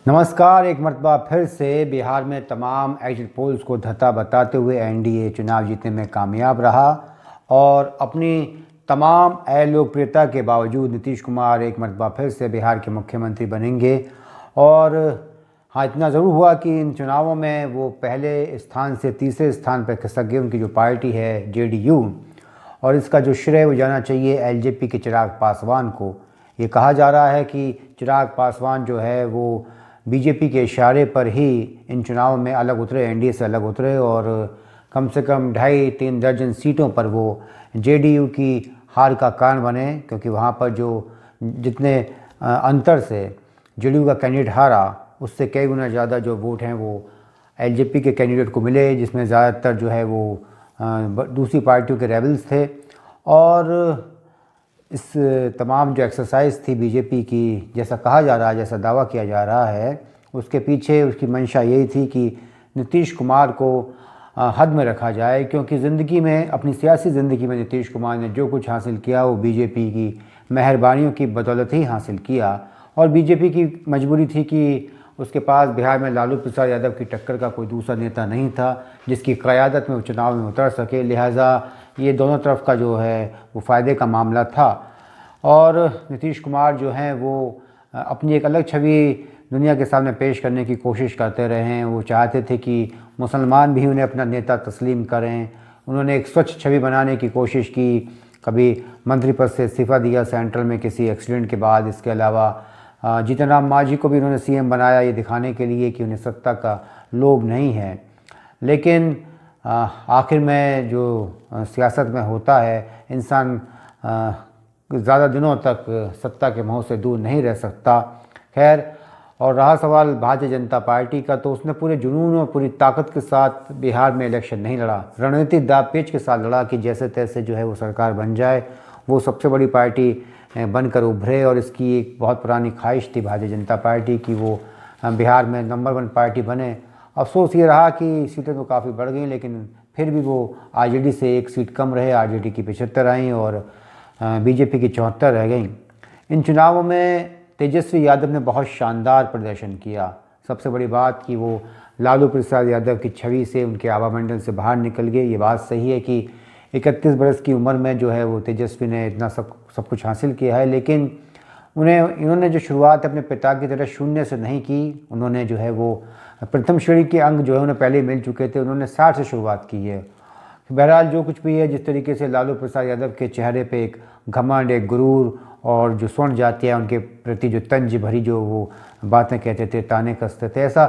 नमस्कार। एक मरतबा फिर से बिहार में तमाम एग्जिट पोल्स को धता बताते हुए एनडीए चुनाव जीतने में कामयाब रहा और अपनी तमाम अलोकप्रियता के बावजूद नीतीश कुमार एक मरतबा फिर से बिहार के मुख्यमंत्री बनेंगे। और हाँ, इतना ज़रूर हुआ कि इन चुनावों में वो पहले स्थान से तीसरे स्थान पर खिसक गए। उनकी जो पार्टी है जेडीयू, और इसका जो श्रेय वो जाना चाहिए एलजेपी के चिराग पासवान को। ये कहा जा रहा है कि चिराग पासवान जो है वो बीजेपी के इशारे पर ही इन चुनावों में अलग उतरे, एनडीए से अलग उतरे, और कम से कम 2.5-3 दर्जन सीटों पर वो जेडीयू की हार का कारण बने, क्योंकि वहाँ पर जो जितने अंतर से जेडीयू का कैंडिडेट हारा, उससे कई गुना ज़्यादा जो वोट हैं वो एलजेपी के कैंडिडेट को मिले, जिसमें ज़्यादातर जो है वो दूसरी पार्टियों के रेबल्स थे। और इस तमाम जो एक्सरसाइज थी बीजेपी की, जैसा कहा जा रहा है, जैसा दावा किया जा रहा है, उसके पीछे उसकी मंशा यही थी कि नीतीश कुमार को हद में रखा जाए, क्योंकि ज़िंदगी में, अपनी सियासी ज़िंदगी में नीतीश कुमार ने जो कुछ हासिल किया वो बीजेपी की मेहरबानियों की बदौलत ही हासिल किया। और बीजेपी की मजबूरी थी कि उसके पास बिहार में लालू प्रसाद यादव की टक्कर का कोई दूसरा नेता नहीं था जिसकी क़यादत में वो चुनाव में उतर सके। लिहाजा ये दोनों तरफ का जो है वो फ़ायदे का मामला था। और नीतीश कुमार जो हैं वो अपनी एक अलग छवि दुनिया के सामने पेश करने की कोशिश करते रहे हैं। वो चाहते थे कि मुसलमान भी उन्हें अपना नेता तस्लीम करें। उन्होंने एक स्वच्छ छवि बनाने की कोशिश की, कभी मंत्री पद से इस्तीफ़ा दिया सेंट्रल में किसी एक्सीडेंट के बाद। इसके अलावा जीतन राम मांझी को भी उन्होंने सीएम बनाया, ये दिखाने के लिए कि उन्हें सत्ता का लोभ नहीं है। लेकिन आखिर में जो सियासत में होता है, इंसान ज़्यादा दिनों तक सत्ता के मोह से दूर नहीं रह सकता। खैर, और रहा सवाल भारतीय जनता पार्टी का, तो उसने पूरे जुनून और पूरी ताकत के साथ बिहार में इलेक्शन नहीं लड़ा, रणनीतिक दाव पेच के साथ लड़ा कि जैसे तैसे जो है वो सरकार बन जाए, वो सबसे बड़ी पार्टी बनकर उभरे। और इसकी एक बहुत पुरानी ख्वाहिश थी भारतीय जनता पार्टी की वो बिहार में नंबर 1 पार्टी बने। अफसोस ये रहा कि सीटें तो काफ़ी बढ़ गई, लेकिन फिर भी वो आरजेडी से एक सीट कम रहे। आरजेडी की 75 आई और बीजेपी की 74 रह गई। इन चुनावों में तेजस्वी यादव ने बहुत शानदार प्रदर्शन किया। सबसे बड़ी बात कि वो लालू प्रसाद यादव की छवि से, उनके आवामंडल से बाहर निकल गए। ये बात सही है कि 31 बरस की उम्र में जो है वो तेजस्वी ने इतना सब कुछ हासिल किया है, लेकिन इन्होंने जो शुरुआत अपने पिता की तरह शून्य से नहीं की। उन्होंने जो है वो प्रथम श्रेणी के अंक जो है उन्हें पहले मिल चुके थे, उन्होंने 60 से शुरुआत की है। बहरहाल जो कुछ भी है, जिस तरीके से लालू प्रसाद यादव के चेहरे पे एक घमंड, एक गुरूर, और जो स्वर्ण जाति है उनके प्रति जो तंज भरी जो वो बातें कहते थे, ताने कसते थे, ऐसा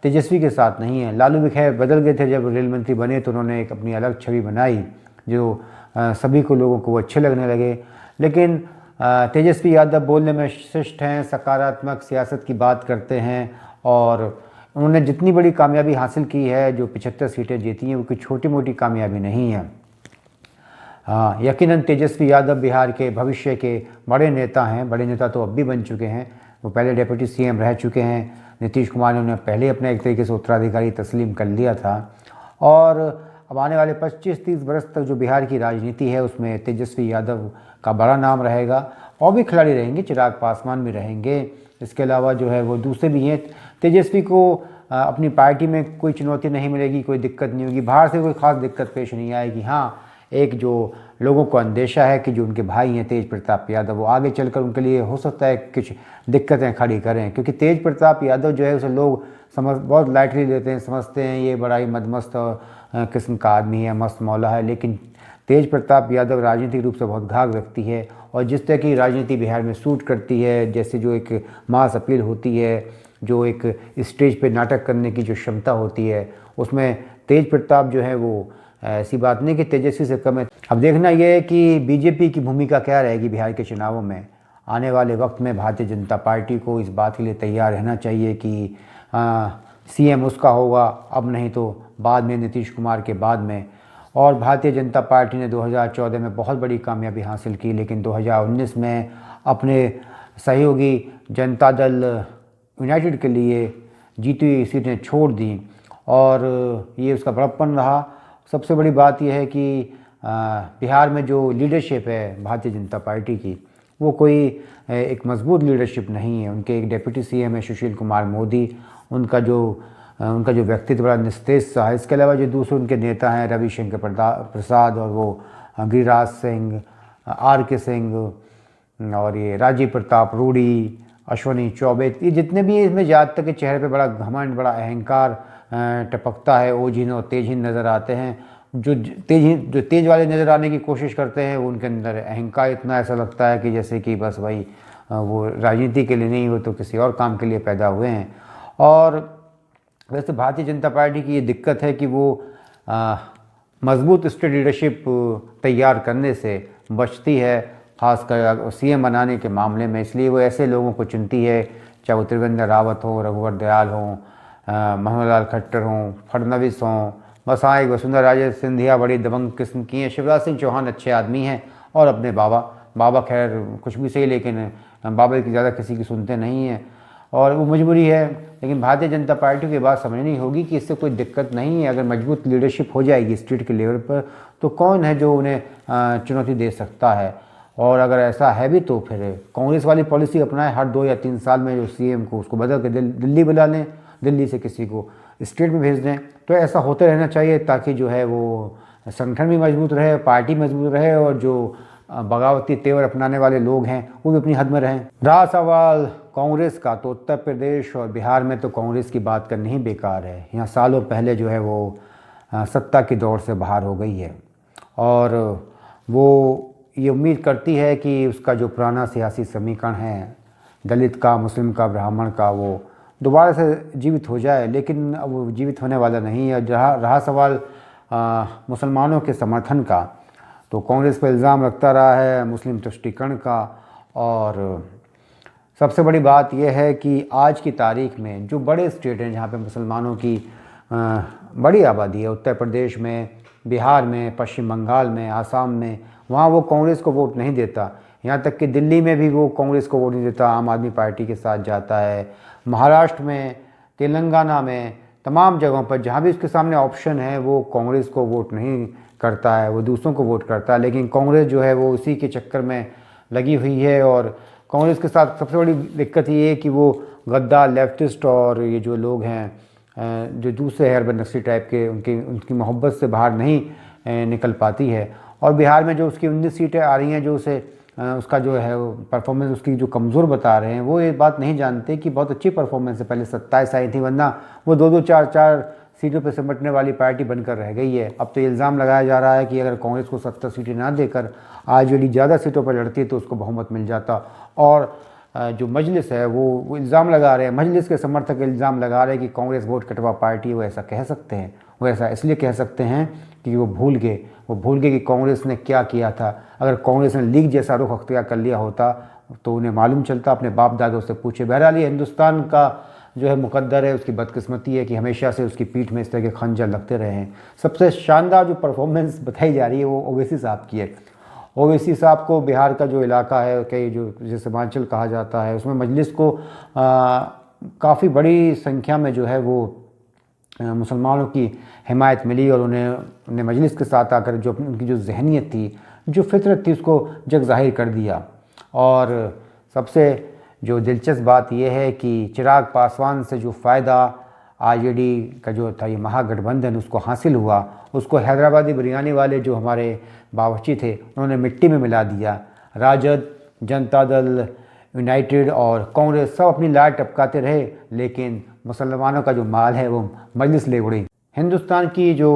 तेजस्वी के साथ नहीं है। लालू भी खैर बदल गए थे, जब रेल मंत्री बने तो उन्होंने एक अपनी अलग छवि बनाई जो सभी को, लोगों को वो अच्छे लगने लगे। लेकिन तेजस्वी यादव बोलने में शिष्ट हैं, सकारात्मक सियासत की बात करते हैं, और उन्होंने जितनी बड़ी कामयाबी हासिल की है, जो 75 सीटें जीती हैं, वो कोई छोटी मोटी कामयाबी नहीं है। यकीनन तेजस्वी यादव बिहार के भविष्य के बड़े नेता हैं। बड़े नेता तो अब भी बन चुके हैं, वो पहले डिप्टी सीएम रह चुके हैं। नीतीश कुमार ने उन्हें पहले अपने एक तरीके से उत्तराधिकारी तस्लीम कर लिया था। और अब आने वाले 25-30 बरस तक जो बिहार की राजनीति है, उसमें तेजस्वी यादव का बड़ा नाम रहेगा। और भी खिलाड़ी रहेंगे, चिराग पासवान भी रहेंगे, इसके अलावा जो है वो दूसरे भी हैं। तेजस्वी को अपनी पार्टी में कोई चुनौती नहीं मिलेगी, कोई दिक्कत नहीं होगी, बाहर से कोई ख़ास दिक्कत पेश नहीं आएगी। हाँ, एक जो लोगों को अंदेशा है कि जो उनके भाई हैं तेज प्रताप यादव, वो आगे चलकर उनके लिए हो सकता है कुछ दिक्कतें खड़ी करें, क्योंकि तेज प्रताप यादव जो है उसे लोग बहुत लाइटली लेते हैं, समझते हैं ये बड़ा ही मदमस्त किस्म का आदमी है, मस्त मौला है। लेकिन तेज प्रताप यादव राजनीतिक रूप से बहुत घाघ रखती है, और जिस तरह की राजनीति बिहार में सूट करती है, जैसे जो एक मास अपील होती है, जो एक स्टेज पे नाटक करने की जो क्षमता होती है, उसमें तेज प्रताप जो है वो, ऐसी बात नहीं कि तेजस्वी से कम है। अब देखना यह है कि बीजेपी की भूमिका क्या रहेगी बिहार के चुनावों में। आने वाले वक्त में भारतीय जनता पार्टी को इस बात के लिए तैयार रहना चाहिए कि सीएम उसका होगा, अब नहीं तो बाद में, नीतीश कुमार के बाद में। और भारतीय जनता पार्टी ने 2014 में बहुत बड़ी कामयाबी हासिल की, लेकिन 2019 में अपने सहयोगी जनता दल यूनाइटेड के लिए जीती हुई सीटें छोड़ दी, और ये उसका बड़प्पन रहा। सबसे बड़ी बात यह है कि बिहार में जो लीडरशिप है भारतीय जनता पार्टी की, वो कोई एक मजबूत लीडरशिप नहीं है। उनके एक डिप्टी सीएम है सुशील कुमार मोदी, उनका जो व्यक्तित्व बड़ा निस्तेज सा है। इसके अलावा जो दूसरे उनके नेता हैं रविशंकर प्रसाद और वो गिरिराज सिंह, आर के सिंह और ये राजीव प्रताप रूडी, अश्वनी चौबे, ये जितने भी इसमें ज़्यादातर के चेहरे पे बड़ा घमंड, बड़ा अहंकार टपकता है, ओझीन और तेजहीन नज़र आते हैं। जो तेज वाले नज़र आने की कोशिश करते हैं, वो उनके अंदर अहंकार इतना ऐसा लगता है कि जैसे कि बस भाई वो राजनीति के लिए नहीं, वो तो किसी और काम के लिए पैदा हुए हैं। और वैसे भारतीय जनता पार्टी की ये दिक्कत है कि वो मजबूत स्टेट लीडरशिप तैयार करने से बचती है, खासकर सीएम बनाने के मामले में। इसलिए वो ऐसे लोगों को चुनती है, चाहे वो त्रिवेंद्र रावत हो, रघुवर दयाल हों, मनोहर लाल खट्टर हों, फडणवीस हों, बस हाँ, एक वसुंधरा राजे सिंधिया बड़ी दबंग किस्म की हैं। शिवराज सिंह चौहान अच्छे आदमी हैं, और अपने बाबा खैर कुछ भी सही, लेकिन बाबा की ज़्यादा किसी की सुनते नहीं हैं, और वो मजबूरी है। लेकिन भारतीय जनता पार्टी की बात समझनी होगी कि इससे कोई दिक्कत नहीं है। अगर मजबूत लीडरशिप हो जाएगी स्टेट के लेवल पर, तो कौन है जो उन्हें चुनौती दे सकता है। और अगर ऐसा है भी तो फिर कांग्रेस वाली पॉलिसी अपनाएं, हर 2 या 3 साल में जो सीएम को उसको बदल के दिल्ली बुला लें, दिल्ली से किसी को स्टेट में भेज दें। तो ऐसा होते रहना चाहिए, ताकि जो है वो संगठन भी मजबूत रहे, पार्टी मजबूत रहे, और जो बगावती तेवर अपनाने वाले लोग हैं वो भी अपनी हद में रहें। रहा सवाल कांग्रेस का, तो उत्तर प्रदेश और बिहार में तो कांग्रेस की बात करनी ही बेकार है। यहाँ सालों पहले जो है वो सत्ता की दौड़ से बाहर हो गई है, और वो ये उम्मीद करती है कि उसका जो पुराना सियासी समीकरण है, दलित का, मुस्लिम का, ब्राह्मण का, वो दोबारा से जीवित हो जाए। लेकिन अब वो जीवित होने वाला नहीं है। रहा सवाल मुसलमानों के समर्थन का, तो कांग्रेस पर इल्ज़ाम रखता रहा है मुस्लिम तुष्टीकरण का। और सबसे बड़ी बात यह है कि आज की तारीख में जो बड़े स्टेट हैं जहाँ पे मुसलमानों की बड़ी आबादी है, उत्तर प्रदेश में, बिहार में, पश्चिम बंगाल में, आसाम में, वहाँ वो कांग्रेस को वोट नहीं देता। यहाँ तक कि दिल्ली में भी वो कांग्रेस को वोट नहीं देता, आम आदमी पार्टी के साथ जाता है। महाराष्ट्र में, तेलंगाना में, तमाम जगहों पर जहाँ भी उसके सामने ऑप्शन है, वो कांग्रेस को वोट नहीं करता है, वो दूसरों को वोट करता है। लेकिन कांग्रेस जो है वो उसी के चक्कर में लगी हुई है। और कांग्रेस के साथ सबसे बड़ी दिक्कत ये है कि वो गद्दार, लेफ्टिस्ट और ये जो लोग हैं जो दूसरे है अर्बन नक्सली टाइप के, उनकी मोहब्बत से बाहर नहीं निकल पाती है। और बिहार में जो उसकी 19 सीटें आ रही हैं, जो उसे उसका जो है परफॉर्मेंस उसकी जो कमज़ोर बता रहे हैं, वो ये बात नहीं जानते कि बहुत अच्छी परफॉर्मेंस है। पहले 27 आई थी, वरना वो 2-2, 4-4 सीटों पर सिमटने वाली पार्टी बनकर रह गई है। अब तो इल्ज़ाम लगाया जा रहा है कि अगर कांग्रेस को 70 सीटें ना देकर आरजेडी ज़्यादा सीटों पर लड़ती तो उसको बहुमत मिल जाता। और जो मजलिस है वो इल्ज़ाम लगा रहे हैं, मजलिस के समर्थक इल्ज़ाम लगा रहे हैं कि कांग्रेस वोट कटवा पार्टी। वो ऐसा कह सकते हैं, वो ऐसा इसलिए कह सकते हैं कि वो भूल गए कि कांग्रेस ने क्या किया था। अगर कांग्रेस ने लीग जैसा रुख अख्तियार कर लिया होता तो उन्हें मालूम चलता, अपने बाप दादों से पूछे। बहरहाल ये हिंदुस्तान का जो है मुकद्दर है, उसकी बदकिस्मती है कि हमेशा से उसकी पीठ में इस तरह के खंजर लगते रहे हैं। सबसे शानदार जो परफॉर्मेंस बताई जा रही है वो ओवैसी साहब की है। ओवैसी साहब को बिहार का जो इलाका है, कई जो जिसे सीमांचल कहा जाता है, उसमें मजलिस को काफ़ी बड़ी संख्या में जो है वो मुसलमानों की हिमायत मिली। और उन्हें मजलिस के साथ आकर जो उनकी जो जहनीत थी, जो फितरत थी, उसको जग ज़ाहिर कर दिया। और सबसे जो दिलचस्प बात यह है कि चिराग पासवान से जो फ़ायदा आरजेडी का जो था ये महागठबंधन उसको हासिल हुआ, उसको हैदराबादी बिरयानी वाले जो हमारे बावर्ची थे उन्होंने मिट्टी में मिला दिया। राजद, जनता दल, यूनाइटेड और कांग्रेस सब अपनी लाट टपकाते रहे, लेकिन मुसलमानों का जो माल है वो मजलिस ले उड़ी। हिंदुस्तान की जो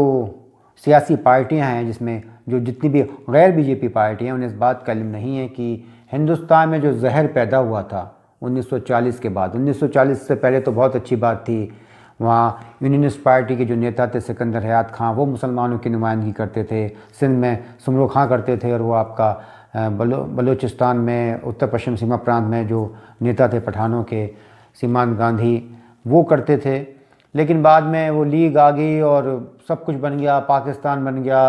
सियासी पार्टियां हैं, जिसमें जो जितनी भी गैर बीजेपी पार्टियां हैं, उन्हें इस बात का इल्म नहीं है कि हिंदुस्तान में जो जहर पैदा हुआ था 1940 के बाद, 1940 से पहले तो बहुत अच्छी बात थी। वहाँ यूनियनिस्ट पार्टी के जो नेता थे सिकंदर हयात खां, वो मुसलमानों की नुमाइंदगी करते थे। सिंध में सुमरो खां करते थे, और वो आपका बलूचिस्तान में, उत्तर पश्चिम सीमा प्रांत में जो नेता थे पठानों के, सीमांत गांधी, वो करते थे। लेकिन बाद में वो लीग आ गई और सब कुछ बन गया, पाकिस्तान बन गया,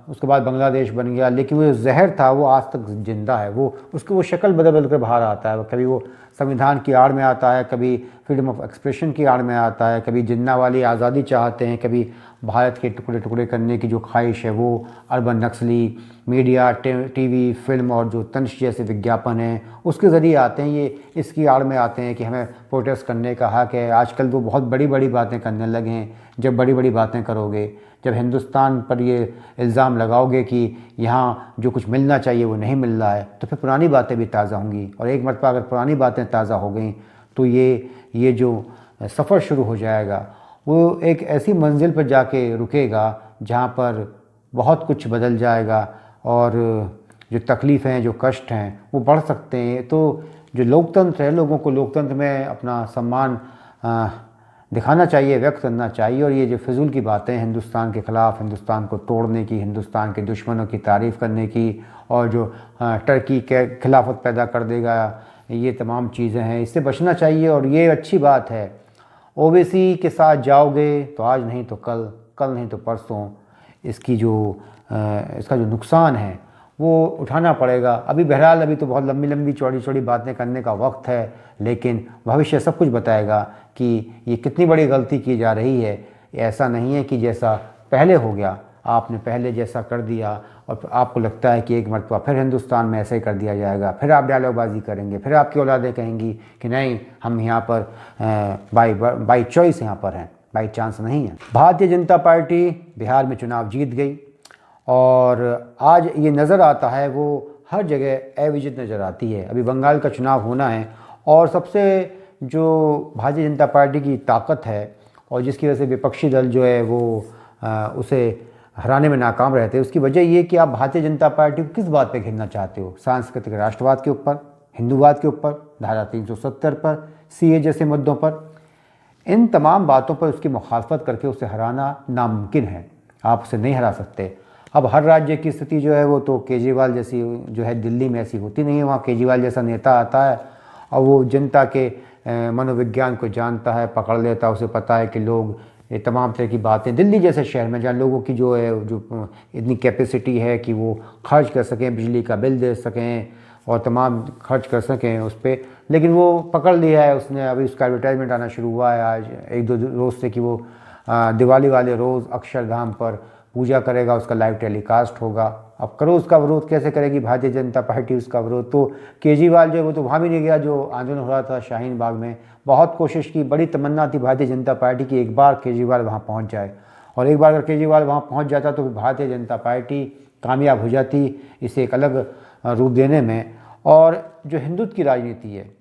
उसके बाद बांग्लादेश बन गया। लेकिन वो जहर था वो आज तक ज़िंदा है, वो उसकी वो शक्ल बदल बदल कर बाहर आता है। कभी वो संविधान की आड़ में आता है, कभी फ्रीडम ऑफ एक्सप्रेशन की आड़ में आता है, कभी जिन्ना वाली आज़ादी चाहते हैं, कभी भारत के टुकड़े टुकड़े करने की जो ख्वाहिश है वो अर्बन नक्सली मीडिया, टीवी, फिल्म और जो तंश जैसे विज्ञापन हैं उसके ज़रिए आते हैं। ये इसकी आड़ में आते हैं कि हमें प्रोटेस्ट करने का हक़ है। आजकल तो बहुत बड़ी बड़ी बातें करने लगे हैं। जब बड़ी बड़ी बातें करोगे, जब हिंदुस्तान पर ये इल्ज़ाम लगाओगे कि यहाँ जो कुछ मिलना चाहिए वो नहीं मिल रहा है, तो फिर पुरानी बातें भी ताज़ा होंगी। और एक मरतबा अगर पुरानी बातें ताज़ा हो गई तो ये जो सफ़र शुरू हो जाएगा वो एक ऐसी मंजिल पर जाके रुकेगा जहाँ पर बहुत कुछ बदल जाएगा और जो तकलीफ़ें हैं, जो कष्ट हैं वो बढ़ सकते हैं। तो जो लोकतंत्र है, लोगों को लोकतंत्र में अपना सम्मान दिखाना चाहिए, व्यक्त करना चाहिए। और ये जो फिजूल की बातें हैं हिंदुस्तान के ख़िलाफ़, हिंदुस्तान को तोड़ने की, हिंदुस्तान के दुश्मनों की तारीफ़ करने की और जो टर्की के खिलाफत पैदा कर देगा, ये तमाम चीज़ें हैं, इससे बचना चाहिए। और ये अच्छी बात है, ओवैसी के साथ जाओगे तो आज नहीं तो कल, कल नहीं तो परसों इसका जो नुकसान है वो उठाना पड़ेगा। अभी बहरहाल अभी तो बहुत लंबी लंबी चौड़ी चौड़ी बातें करने का वक्त है, लेकिन भविष्य सब कुछ बताएगा कि ये कितनी बड़ी गलती की जा रही है। ऐसा नहीं है कि जैसा पहले हो गया, आपने पहले जैसा कर दिया और आपको लगता है कि एक मरतबा फिर हिंदुस्तान में ऐसे ही कर दिया जाएगा, फिर आप डायलॉगबाजी करेंगे, फिर आपकी औलादें कहेंगी कि नहीं हम यहाँ पर बाई चॉइस यहाँ पर हैं, बाई चांस नहीं है। भारतीय जनता पार्टी बिहार में चुनाव जीत गई और आज ये नज़र आता है, वो हर जगह अविजित नज़र आती है। अभी बंगाल का चुनाव होना है और सबसे जो भारतीय जनता पार्टी की ताकत है और जिसकी वजह से विपक्षी दल जो है वो उसे हराने में नाकाम रहते हैं, उसकी वजह ये कि आप भारतीय जनता पार्टी को किस बात पे घेरना चाहते हो? सांस्कृतिक राष्ट्रवाद के ऊपर, हिंदूवाद के ऊपर, धारा 370 पर, सीए जैसे मुद्दों पर। इन तमाम बातों पर उसकी मुखालफत करके उसे हराना नामुमकिन है, आप उसे नहीं हरा सकते। अब हर राज्य की स्थिति जो है वो तो केजरीवाल जैसी जो है दिल्ली में ऐसी होती नहीं है। वहाँ केजरीवाल जैसा नेता आता है और वो जनता के मनोविज्ञान को जानता है, पकड़ लेता है, उसे पता है कि लोग ये तमाम तरह की बातें, दिल्ली जैसे शहर में जहाँ लोगों की जो है जो इतनी कैपेसिटी है कि वो खर्च कर सकें, बिजली का बिल दे सकें और तमाम खर्च कर सकें उस पर, लेकिन वो पकड़ लिया है उसने। अभी उसका एडवर्टाइजमेंट आना शुरू हुआ है आज एक दो रोज़ से कि वो दिवाली वाले रोज़ अक्षरधाम पर पूजा करेगा, उसका लाइव टेलीकास्ट होगा। अब करो उसका विरोध, कैसे करेगी भारतीय जनता पार्टी उसका विरोध? तो केजरीवाल जो है वो तो वहाँ भी नहीं गया जो आंदोलन हो रहा था शाहीन बाग में। बहुत कोशिश की, बड़ी तमन्ना थी भारतीय जनता पार्टी की एक बार केजरीवाल वहाँ पहुँच जाए, और एक बार अगर केजरीवाल वहाँ पहुँच जाता तो भारतीय जनता पार्टी कामयाब हो जाती इसे एक अलग रूप देने में। और जो हिंदुत्व की राजनीति है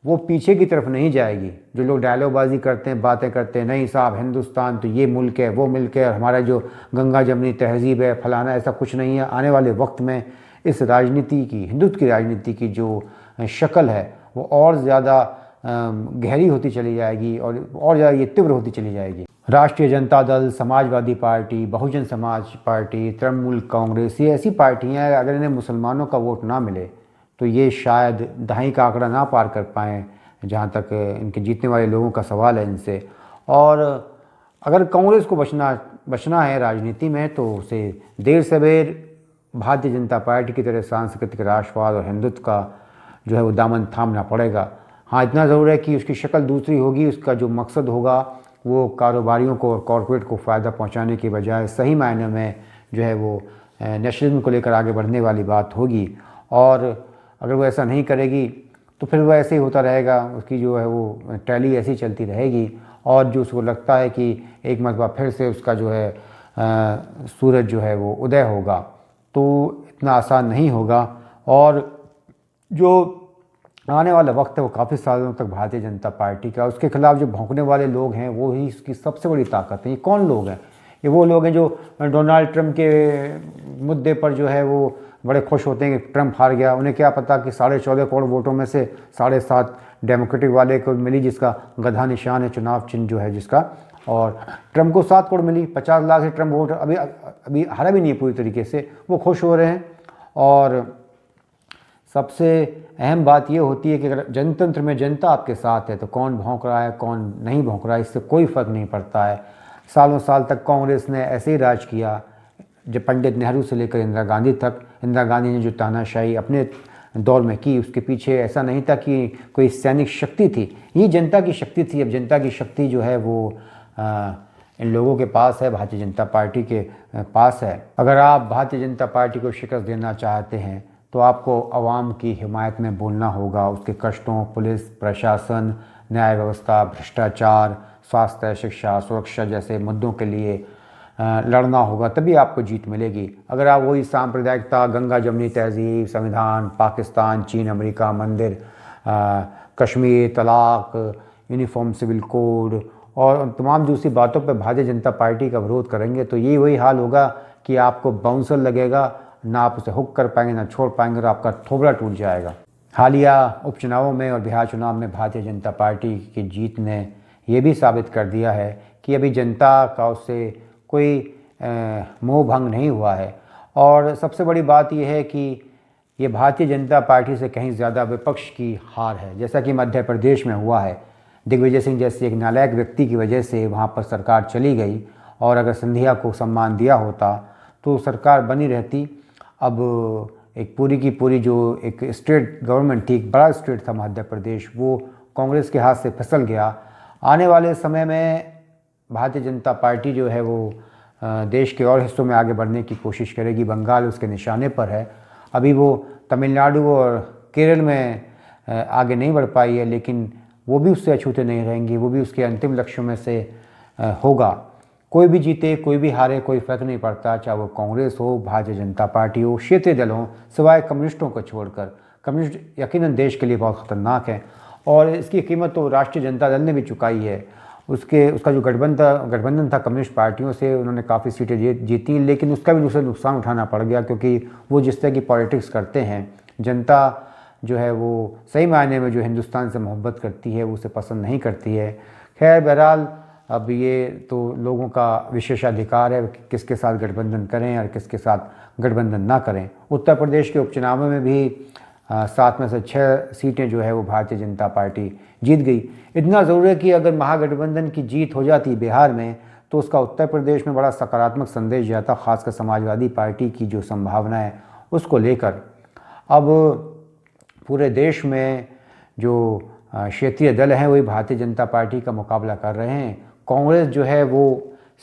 वो पीछे की तरफ नहीं जाएगी। जो लोग डायलॉगबाजी करते हैं, बातें करते हैं, नहीं साहब हिंदुस्तान तो ये मुल्क है, वो मुल्क है, और हमारा जो गंगा जमनी तहजीब है फलाना, ऐसा कुछ नहीं है। आने वाले वक्त में इस राजनीति की, हिंदुत्व की राजनीति की जो शक्ल है वो और ज़्यादा गहरी होती चली जाएगी और ज़्यादा ये तीव्र होती चली जाएगी। राष्ट्रीय जनता दल, समाजवादी पार्टी, बहुजन समाज पार्टी, तृणमूल कांग्रेस, ये ऐसी पार्टियाँ हैं अगर इन्हें मुसलमानों का वोट ना मिले तो ये शायद दहाई का आंकड़ा ना पार कर पाएँ, जहाँ तक इनके जीतने वाले लोगों का सवाल है इनसे। और अगर कांग्रेस को बचना है राजनीति में तो उसे देर सवेर भारतीय जनता पार्टी की तरह सांस्कृतिक राष्ट्रवाद और हिंदुत्व का जो है वो दामन थामना पड़ेगा। हाँ, इतना ज़रूर है कि उसकी शक्ल दूसरी होगी, उसका जो मकसद होगा वो कारोबारियों को और कॉरपोरेट को फ़ायदा पहुँचाने के बजाय सही मायने में जो है वो नेशनलिज्म को लेकर आगे बढ़ने वाली बात होगी। और अगर वो ऐसा नहीं करेगी तो फिर वो ऐसे ही होता रहेगा, उसकी जो है वो टैली ऐसी चलती रहेगी। और जो उसको लगता है कि एक मरतबा फिर से उसका जो है सूरज जो है वो उदय होगा, तो इतना आसान नहीं होगा। और जो आने वाला वक्त है वो काफ़ी सालों तक भारतीय जनता पार्टी का, उसके खिलाफ जो भौंकने वाले लोग हैं वो ही उसकी सबसे बड़ी ताकत है। ये कौन लोग हैं? ये वो लोग हैं जो डोनाल्ड ट्रंप के मुद्दे पर जो है वो बड़े खुश होते हैं कि ट्रंप हार गया। उन्हें क्या पता कि 14.5 करोड़ वोटों में से 7.5 डेमोक्रेटिक वाले को मिली, जिसका गधा निशान है, चुनाव चिन्ह जो है जिसका, और ट्रंप को 7 करोड़ मिली। 50 लाख से ट्रंप वोट अभी हारा भी नहीं है पूरी तरीके से, वो खुश हो रहे हैं। और सबसे अहम बात ये होती है कि अगर जनतंत्र में जनता आपके साथ है तो कौन भौंक रहा है कौन नहीं भौंक रहा है इससे कोई फ़र्क नहीं पड़ता है। सालों साल तक कांग्रेस ने ऐसे ही राज किया, जब पंडित नेहरू से लेकर इंदिरा गांधी तक। इंदिरा गांधी ने जो तानाशाही अपने दौर में की। उसके पीछे ऐसा नहीं था कि कोई सैनिक शक्ति थी, ये जनता की शक्ति थी। अब जनता की शक्ति जो है वो इन लोगों के पास है, भारतीय जनता पार्टी के पास है। अगर आप भारतीय जनता पार्टी को शिकस्त देना चाहते हैं तो आपको आवाम की हिमायत में बोलना होगा, उसके कष्टों, पुलिस प्रशासन, न्याय व्यवस्था, भ्रष्टाचार, स्वास्थ्य, शिक्षा, सुरक्षा जैसे मुद्दों के लिए लड़ना होगा, तभी आपको जीत मिलेगी। अगर आप वही सांप्रदायिकता, गंगा जमनी तहजीब, संविधान, पाकिस्तान, चीन, अमेरिका, मंदिर, कश्मीर, तलाक, यूनिफॉर्म सिविल कोड और तमाम दूसरी बातों पर भारतीय जनता पार्टी का विरोध करेंगे तो ये वही हाल होगा कि आपको बाउंसर लगेगा, ना आप उसे हुक कर पाएंगे, ना छोड़ पाएंगे और आपका थोबड़ा टूट जाएगा। हालिया उपचुनावों में और बिहार चुनाव में भारतीय जनता पार्टी की जीत ने ये भी साबित कर दिया है कि अभी जनता का उससे कोई मोह भंग नहीं हुआ है। और सबसे बड़ी बात यह है कि ये भारतीय जनता पार्टी से कहीं ज़्यादा विपक्ष की हार है, जैसा कि मध्य प्रदेश में हुआ है। दिग्विजय सिंह जैसे एक नालायक व्यक्ति की वजह से वहाँ पर सरकार चली गई और अगर सिंधिया को सम्मान दिया होता तो सरकार बनी रहती। अब एक पूरी की पूरी जो एक स्टेट गवर्नमेंट थी, एक बड़ा स्टेट था मध्य प्रदेश, वो कांग्रेस के हाथ से फिसल गया। आने वाले समय में भारतीय जनता पार्टी जो है वो देश के और हिस्सों में आगे बढ़ने की कोशिश करेगी। बंगाल उसके निशाने पर है। अभी वो तमिलनाडु और केरल में आगे नहीं बढ़ पाई है, लेकिन वो भी उससे अछूते नहीं रहेंगी, वो भी उसके अंतिम लक्ष्यों में से होगा। कोई भी जीते, कोई भी हारे, कोई फर्क नहीं पड़ता, चाहे वो कांग्रेस हो, भारतीय जनता पार्टी हो, क्षेत्रीय दल हो, सिवाय कम्युनिस्टों को छोड़कर। कम्युनिस्ट यकीनन देश के लिए बहुत ख़तरनाक है और इसकी कीमत तो राष्ट्रीय जनता दल ने भी चुकाई है। उसका जो गठबंधन था कम्युनिस्ट पार्टियों से, उन्होंने काफ़ी सीटें जीती, लेकिन उसका भी उसे नुकसान उठाना पड़ गया क्योंकि वो जिस तरह की पॉलिटिक्स करते हैं, जनता जो है वो सही मायने में जो हिंदुस्तान से मोहब्बत करती है वो उसे पसंद नहीं करती है। खैर बहरहाल अब ये तो लोगों का विशेषाधिकार है कि किसके साथ गठबंधन करें और किसके साथ गठबंधन ना करें। उत्तर प्रदेश के उपचुनावों में भी 7 में से 6 सीटें जो है वो भारतीय जनता पार्टी जीत गई। इतना ज़रूर है कि अगर महागठबंधन की जीत हो जाती बिहार में तो उसका उत्तर प्रदेश में बड़ा सकारात्मक संदेश जाता, खासकर समाजवादी पार्टी की जो संभावना है उसको लेकर। अब पूरे देश में जो क्षेत्रीय दल हैं वही भारतीय जनता पार्टी का मुकाबला कर रहे हैं। कांग्रेस जो है वो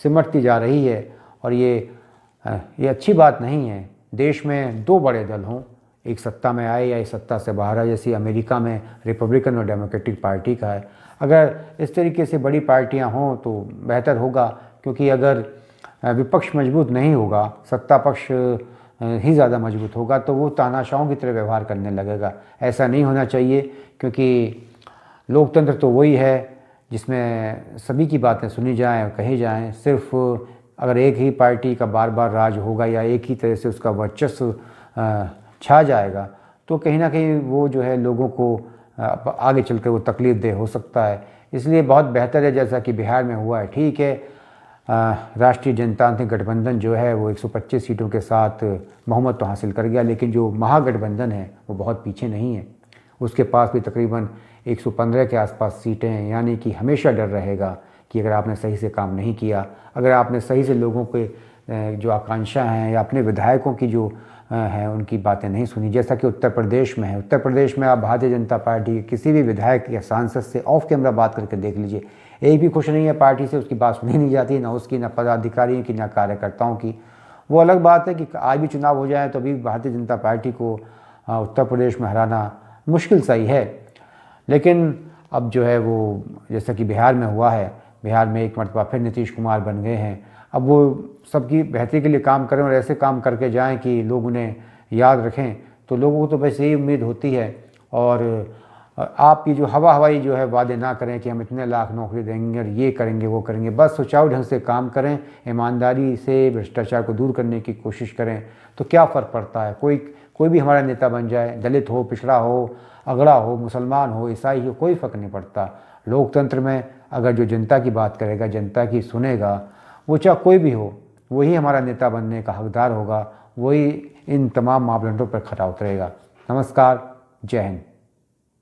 सिमटती जा रही है और ये अच्छी बात नहीं है। देश में 2 बड़े दल हों, एक सत्ता में आए या एक सत्ता से बाहर आए, जैसे अमेरिका में रिपब्लिकन और डेमोक्रेटिक पार्टी का है। अगर इस तरीके से बड़ी पार्टियां हों तो बेहतर होगा, क्योंकि अगर विपक्ष मजबूत नहीं होगा, सत्ता पक्ष ही ज़्यादा मजबूत होगा तो वो तानाशाहों की तरह व्यवहार करने लगेगा। ऐसा नहीं होना चाहिए, क्योंकि लोकतंत्र तो वही है जिसमें सभी की बातें सुनी जाएं और कही जाएं। सिर्फ अगर एक ही पार्टी का बार बार राज होगा या एक ही तरह से उसका वर्चस्व छा जाएगा तो कहीं ना कहीं वो जो है लोगों को आगे चलकर वो तकलीफ दे हो सकता है। इसलिए बहुत बेहतर है जैसा कि बिहार में हुआ है। ठीक है, राष्ट्रीय जनतांत्रिक गठबंधन जो है वो 125 सीटों के साथ बहुमत तो हासिल कर गया, लेकिन जो महागठबंधन है वो बहुत पीछे नहीं है। उसके पास भी तकरीबन 115 के आसपास सीटें हैं, यानी कि हमेशा डर रहेगा कि अगर आपने सही से काम नहीं किया, अगर आपने सही से लोगों के जो आकांक्षा हैं या अपने विधायकों की जो हैं उनकी बातें नहीं सुनी, जैसा कि उत्तर प्रदेश में है। उत्तर प्रदेश में आप भारतीय जनता पार्टी के किसी भी विधायक या सांसद से ऑफ कैमरा बात करके देख लीजिए, एक भी खुश नहीं है पार्टी से, उसकी बात सुनी नहीं जाती, ना उसकी, ना पदाधिकारियों की, ना कार्यकर्ताओं की। वो अलग बात है कि आज भी चुनाव हो जाए तो अभी भारतीय जनता पार्टी को उत्तर प्रदेश में हराना मुश्किल सा ही है। लेकिन अब जो है वो जैसा कि बिहार में हुआ है, बिहार में एक मरतबा फिर नीतीश कुमार बन गए हैं। अब वो सबकी बेहतरी के लिए काम करें और ऐसे काम करके जाएं कि लोग उन्हें याद रखें, तो लोगों को तो बस यही उम्मीद होती है। और आप ये जो हवाई जो है वादे ना करें कि हम इतने लाख नौकरी देंगे और ये करेंगे वो करेंगे। बस सुचारू ढंग से काम करें, ईमानदारी से भ्रष्टाचार को दूर करने की कोशिश करें, तो क्या फ़र्क पड़ता है। कोई भी हमारा नेता बन जाए, दलित हो, पिछड़ा हो, अगड़ा हो, मुसलमान हो, ईसाई हो, कोई फ़र्क नहीं पड़ता। लोकतंत्र में अगर जो जनता की बात करेगा, जनता की सुनेगा, वो चाहे कोई भी हो, वही हमारा नेता बनने का हकदार होगा, वही इन तमाम मापदंडों पर खरा उतरेगा। नमस्कार, जय हिंद।